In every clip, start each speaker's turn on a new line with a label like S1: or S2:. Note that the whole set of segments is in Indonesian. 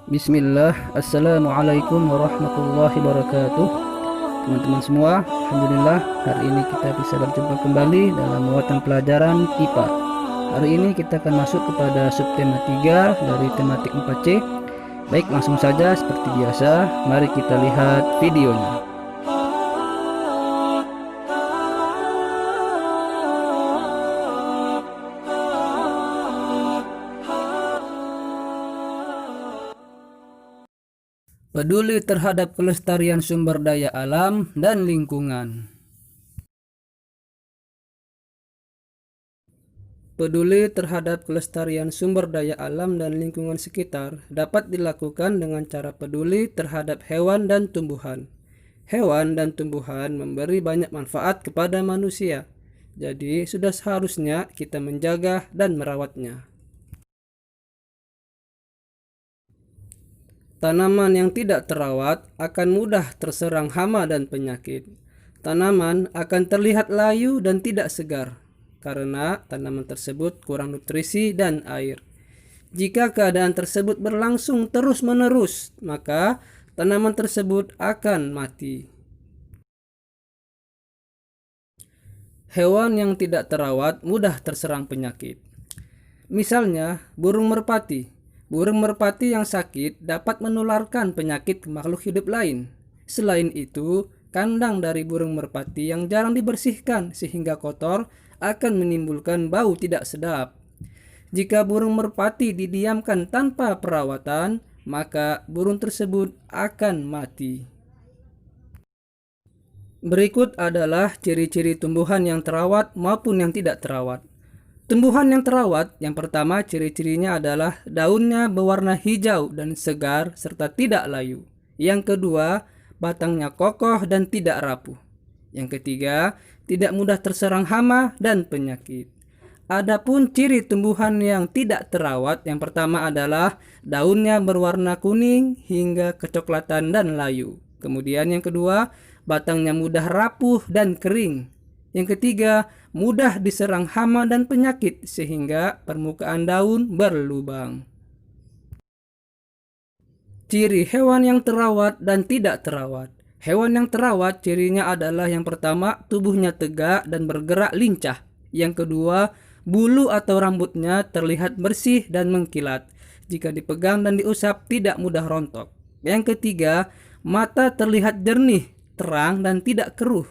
S1: Bismillah, Assalamualaikum warahmatullahi wabarakatuh. Teman-teman semua, Alhamdulillah hari ini kita bisa berjumpa kembali dalam muatan pelajaran IPA. Hari ini kita akan masuk kepada subtema 3 dari tematik 4C. Baik, langsung saja seperti biasa, mari kita lihat videonya. Peduli terhadap kelestarian sumber daya alam dan lingkungan. Peduli terhadap kelestarian sumber daya alam dan lingkungan sekitar dapat dilakukan dengan cara peduli terhadap hewan dan tumbuhan. Hewan dan tumbuhan memberi banyak manfaat kepada manusia, jadi sudah seharusnya kita menjaga dan merawatnya. Tanaman yang tidak terawat akan mudah terserang hama dan penyakit. Tanaman akan terlihat layu dan tidak segar, karena tanaman tersebut kurang nutrisi dan air. Jika keadaan tersebut berlangsung terus-menerus, maka tanaman tersebut akan mati. Hewan yang tidak terawat mudah terserang penyakit. Misalnya, burung merpati. Burung merpati yang sakit dapat menularkan penyakit ke makhluk hidup lain. Selain itu, kandang dari burung merpati yang jarang dibersihkan sehingga kotor akan menimbulkan bau tidak sedap. Jika burung merpati didiamkan tanpa perawatan, maka burung tersebut akan mati. Berikut adalah ciri-ciri tumbuhan yang terawat maupun yang tidak terawat. Tumbuhan yang terawat, yang pertama ciri-cirinya adalah daunnya berwarna hijau dan segar serta tidak layu. Yang kedua, batangnya kokoh dan tidak rapuh. Yang ketiga, tidak mudah terserang hama dan penyakit. Adapun ciri tumbuhan yang tidak terawat, yang pertama adalah daunnya berwarna kuning hingga kecoklatan dan layu. Kemudian yang kedua, batangnya mudah rapuh dan kering. Yang ketiga, mudah diserang hama dan penyakit sehingga permukaan daun berlubang. Ciri hewan yang terawat dan tidak terawat. Hewan yang terawat cirinya adalah yang pertama, tubuhnya tegak dan bergerak lincah. Yang kedua, bulu atau rambutnya terlihat bersih dan mengkilat. Jika dipegang dan diusap tidak mudah rontok. Yang ketiga, mata terlihat jernih, terang dan tidak keruh.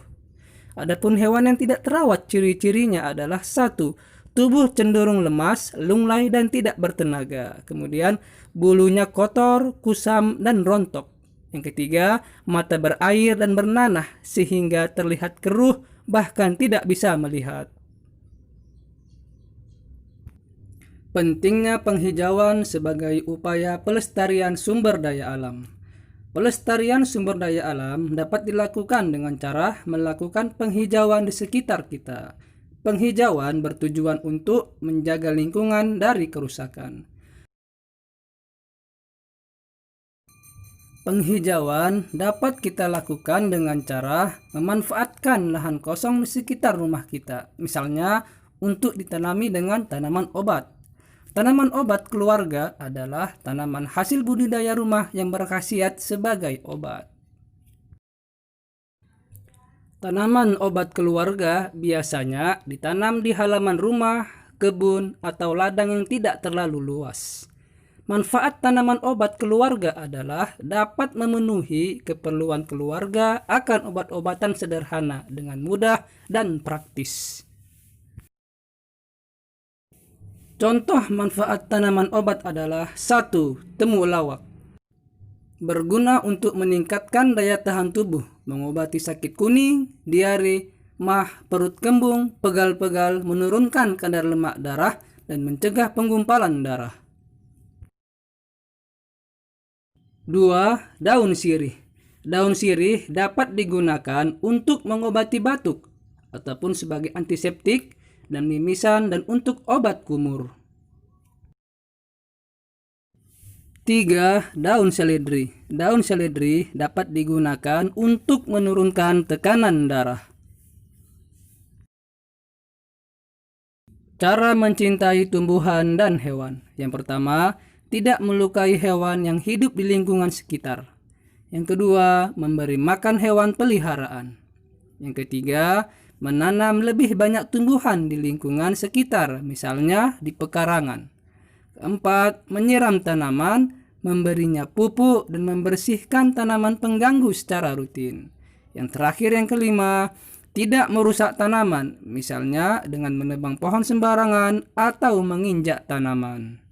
S1: Adapun hewan yang tidak terawat, ciri-cirinya adalah 1. Tubuh cenderung lemas, lunglai dan tidak bertenaga. Kemudian bulunya kotor, kusam dan rontok. Yang ketiga, mata berair dan bernanah sehingga terlihat keruh bahkan tidak bisa melihat. Pentingnya penghijauan sebagai upaya pelestarian sumber daya alam. Pelestarian sumber daya alam dapat dilakukan dengan cara melakukan penghijauan di sekitar kita. Penghijauan bertujuan untuk menjaga lingkungan dari kerusakan. Penghijauan dapat kita lakukan dengan cara memanfaatkan lahan kosong di sekitar rumah kita, misalnya untuk ditanami dengan tanaman obat. Tanaman obat keluarga adalah tanaman hasil budidaya rumah yang berkhasiat sebagai obat. Tanaman obat keluarga biasanya ditanam di halaman rumah, kebun, atau ladang yang tidak terlalu luas. Manfaat tanaman obat keluarga adalah dapat memenuhi keperluan keluarga akan obat-obatan sederhana dengan mudah dan praktis. Contoh manfaat tanaman obat adalah 1. Temulawak. Berguna untuk meningkatkan daya tahan tubuh, mengobati sakit kuning, diare, mah, perut kembung, pegal-pegal, menurunkan kadar lemak darah, dan mencegah penggumpalan darah. 2. Daun sirih. Daun sirih dapat digunakan untuk mengobati batuk, ataupun sebagai antiseptik, dan mimisan dan untuk obat kumur. 3. Daun seledri. Daun seledri dapat digunakan untuk menurunkan tekanan darah. Cara mencintai tumbuhan dan hewan. Yang pertama, tidak melukai hewan yang hidup di lingkungan sekitar. Yang kedua, memberi makan hewan peliharaan. Yang ketiga, menanam lebih banyak tumbuhan di lingkungan sekitar, misalnya di pekarangan. Keempat, menyiram tanaman, memberinya pupuk, dan membersihkan tanaman pengganggu secara rutin. Yang terakhir, yang kelima, tidak merusak tanaman, misalnya dengan menebang pohon sembarangan atau menginjak tanaman.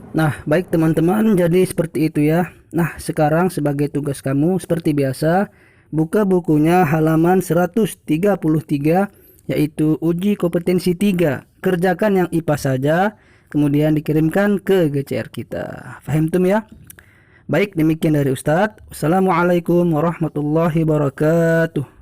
S1: Nah, baik teman-teman, jadi seperti itu ya. Nah, sekarang sebagai tugas kamu seperti biasa, buka bukunya halaman 133, yaitu uji kompetensi 3. Kerjakan yang IPA saja, kemudian dikirimkan ke GCR kita. Faham tum ya? Baik, demikian dari Ustadz. Wassalamualaikum warahmatullahi wabarakatuh.